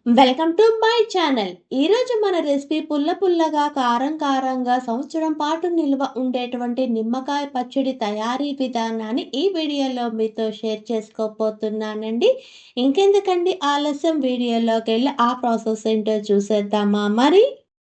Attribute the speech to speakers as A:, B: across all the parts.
A: Welcome to my channel. ఈరోజు మన recipe పుల్ల పుల్లగా, కారం కారంగా సంవత్సరం పాటు నిల్వ ఉండేటువంటి నిమ్మకాయ పచ్చడి తయారీ విధానాన్ని ఈ వీడియోలో మీతో షేర్ చేసుకోబోతున్నానండి. ఇంకెందుకండి ఆలస్యం, వీడియోలోకి వెళ్ళి ఆ ప్రాసెస్ ఏంటో చూసేద్దామా మరి.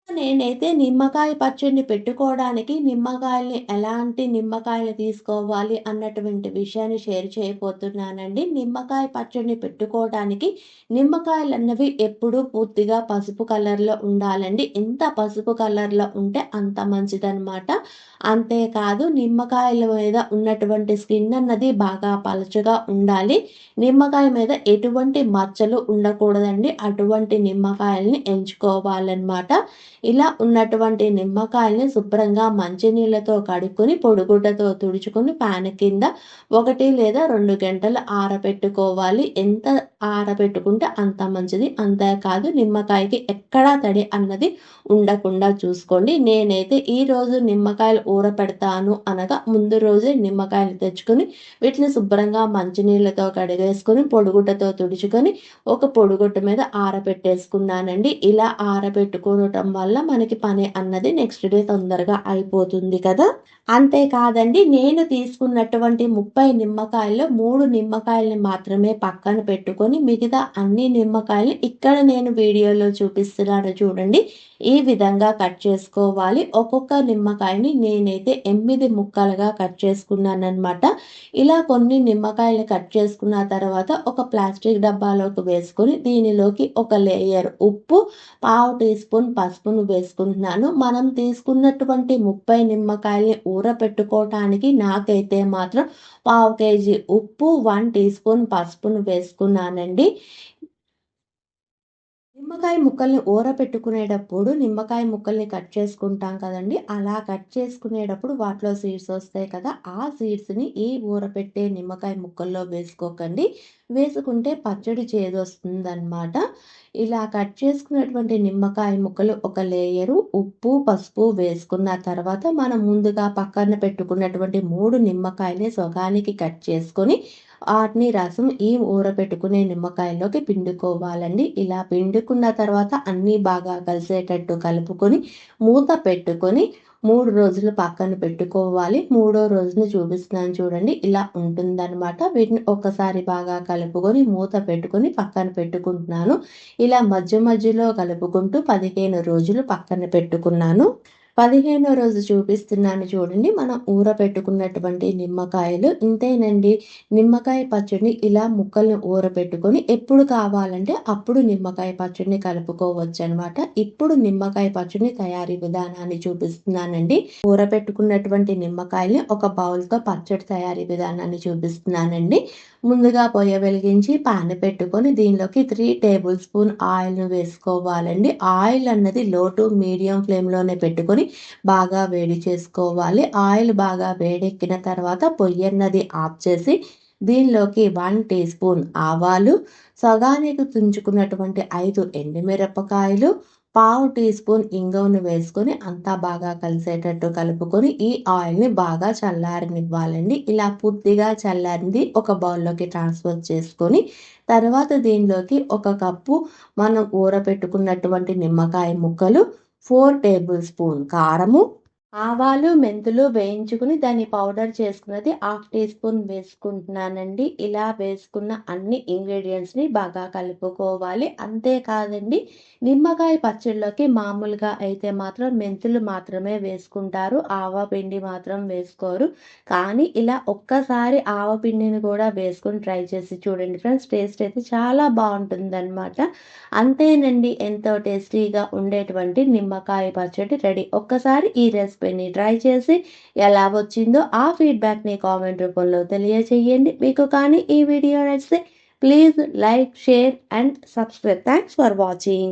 A: నేనైతే నిమ్మకాయ పచ్చడిని పెట్టుకోవడానికి నిమ్మకాయల్ని ఎలాంటి నిమ్మకాయలు తీసుకోవాలి అన్నటువంటి విషయాన్ని షేర్ చేయబోతున్నానండి. నిమ్మకాయ పచ్చడిని పెట్టుకోవడానికి నిమ్మకాయలు అన్నవి ఎప్పుడూ పూర్తిగా పసుపు కలర్‌లో ఉండాలండి. ఎంత పసుపు కలర్‌లో ఉంటే అంత మంచిదనమాట. అంతేకాదు నిమ్మకాయల మీద ఉన్నటువంటి స్కిన్ అన్నది బాగా పలచగా ఉండాలి. నిమ్మకాయ మీద ఎటువంటి మచ్చలు ఉండకూడదండి. అటువంటి నిమ్మకాయల్ని ఎంచుకోవాలనమాట. ఇలా ఉన్నటువంటి నిమ్మకాయల్ని శుభ్రంగా మంచినీళ్ళతో కడుక్కొని పొడిగుడ్డతో తుడుచుకొని ఫ్యాన్ కింద 1 లేదా 2 గంటలు ఆరబెట్టుకోవాలి. ఎంత ఆరబెట్టుకుంటే అంత మంచిది. అంతేకాదు నిమ్మకాయకి ఎక్కడా తడి అన్నది ఉండకుండా చూసుకోండి. నేనైతే ఈరోజు నిమ్మకాయలు ఊరపెడతాను అనగా ముందు రోజే నిమ్మకాయలు తెచ్చుకొని వీటిని శుభ్రంగా మంచినీళ్ళతో కడిగేసుకొని పొడిగుడ్డతో తుడుచుకొని ఒక పొడిగుడ్డ మీద ఆరబెట్టేసుకున్నానండి. ఇలా ఆరబెట్టుకోవటం వల్ల మనకి పని అన్నది నెక్స్ట్ డే తొందరగా అయిపోతుంది కదా. అంతేకాదండి, నేను తీసుకున్నటువంటి 30 నిమ్మకాయల్లో 3 నిమ్మకాయలని మాత్రమే పక్కన పెట్టుకొని మిగతా అన్ని నిమ్మకాయలు ఇక్కడ నేను వీడియోలో చూపిస్తున్నాను చూడండి. ఈ విధంగా కట్ చేసుకోవాలి. ఒక్కొక్క నిమ్మకాయని నేనైతే 8 ముక్కలుగా కట్ చేసుకున్నానమాట. ఇలా కొన్ని నిమ్మకాయలు కట్ చేసుకున్న తర్వాత ఒక ప్లాస్టిక్ డబ్బాలోకి వేసుకొని దీనిలోకి ఒక లేయర్ ఉప్పు, పావు టీ స్పూన్ పసుపును వేసుకుంటున్నాను. మనం తీసుకున్నటువంటి 30 నిమ్మకాయల్ని ఊరపెట్టుకోవటానికి నాకైతే మాత్రం పావు కేజీ ఉప్పు, 1 టీ స్పూన్ పసుపును వేసుకున్నానండి. నిమ్మకాయ ముక్కల్ని ఊరపెట్టుకునేటప్పుడు నిమ్మకాయ ముక్కల్ని కట్ చేసుకుంటాం కదండి. అలా కట్ చేసుకునేటప్పుడు వాటిలో సీడ్స్ వస్తాయి కదా. ఆ సీడ్స్‌ని ఈ ఊరపెట్టే నిమ్మకాయ ముక్కల్లో వేసుకోకండి. వేసుకుంటే పచ్చడి చేదొస్తుందనమాట. ఇలా కట్ చేసుకున్నటువంటి నిమ్మకాయ ముక్కలు ఒక లేయరు ఉప్పు, పసుపు వేసుకున్న తర్వాత మనం ముందుగా పక్కన పెట్టుకున్నటువంటి 3 నిమ్మకాయల్ని సగానికి కట్ చేసుకొని వాటిని రసం ఈ ఊరబెట్టుకునే నిమ్మకాయల్లోకి పిండుకోవాలండి. ఇలా పిండుకున్న తర్వాత అన్నీ బాగా కలిసేటట్టు కలుపుకొని మూత పెట్టుకొని 3 రోజులు పక్కన పెట్టుకోవాలి. మూడో రోజున చూపిస్తున్నాను చూడండి. ఇలా ఉంటుందనమాట. వీటిని ఒక్కసారి బాగా కలుపుకొని మూత పెట్టుకొని పక్కన పెట్టుకుంటున్నాను. ఇలా మధ్య మధ్యలో కలుపుకుంటూ 15 రోజులు పక్కన పెట్టుకున్నాను. 15వ రోజు చూపిస్తున్నాను చూడండి. మనం ఊరపెట్టుకున్నటువంటి నిమ్మకాయలు ఇంతేనండి. నిమ్మకాయ పచ్చడిని ఇలా ముక్కల్ని ఊరపెట్టుకొని ఎప్పుడు కావాలంటే అప్పుడు నిమ్మకాయ పచ్చడిని కలుపుకోవచ్చనమాట. ఇప్పుడు నిమ్మకాయ పచ్చడిని తయారీ విధానాన్ని చూపిస్తున్నానండి. ఊరపెట్టుకున్నటువంటి నిమ్మకాయల్ని ఒక బౌల్‌తో పచ్చడి తయారీ విధానాన్ని చూపిస్తున్నానండి. ముందుగా పొయ్య వెలిగించి పాన్ పెట్టుకొని దీనిలోకి 3 టేబుల్ స్పూన్ ఆయిల్‌ను వేసుకోవాలండి. ఆయిల్ అన్నది లో టు మీడియం ఫ్లేమ్‌లోనే పెట్టుకొని బాగా వేడి చేసుకోవాలి. ఆయిల్ బాగా వేడెక్కిన తర్వాత పొయ్యన్నది ఆఫ్ చేసి దీనిలోకి 1 టీ స్పూన్ ఆవాలు, సగానికి తుంచుకున్నటువంటి 5 ఎండుమిరపకాయలు, పావు టీ స్పూన్ ఇంగువను వేసుకొని అంతా బాగా కలిసేటట్టు కలుపుకొని ఈ ఆయిల్‌ని బాగా చల్లారనివ్వాలండి. ఇలా పూర్తిగా చల్లారింది ఒక బౌల్‌లోకి ట్రాన్స్‌ఫర్ చేసుకొని తర్వాత దీనిలోకి ఒక కప్పు మనం ఊరపెట్టుకున్నటువంటి నిమ్మకాయ ముక్కలు, 4 టేబుల్ స్పూన్ కారము, ఆవాలు, మెంతులు వేయించుకుని దాన్ని పౌడర్ చేసుకున్నది హాఫ్ టీ స్పూన్ వేసుకుంటున్నానండి. ఇలా వేసుకున్న అన్ని ఇంగ్రీడియంట్స్‌ని బాగా కలుపుకోవాలి. అంతేకాదండి, నిమ్మకాయ పచ్చడిలోకి మామూలుగా అయితే మాత్రం మెంతులు మాత్రమే వేసుకుంటారు. ఆవపిండి మాత్రం వేసుకోరు. కానీ ఇలా ఒక్కసారి ఆవపిండిని కూడా వేసుకొని ట్రై చేసి చూడండి ఫ్రెండ్స్. టేస్ట్ అయితే చాలా బావుంటుందనమాట. అంతేనండి, ఎంతో టేస్టీగా ఉండేటువంటి నిమ్మకాయ పచ్చడి రెడీ. ఒక్కసారి ఈ రెసిపీని ట్రై చేసి ఎలా వచ్చిందో ఆ ఫీడ్‌బ్యాక్‌ని కామెంట్ రూపంలో తెలియచేయండి. మీకు కానీ ఈ వీడియో నచ్చితే please like, share and subscribe. Thanks for watching.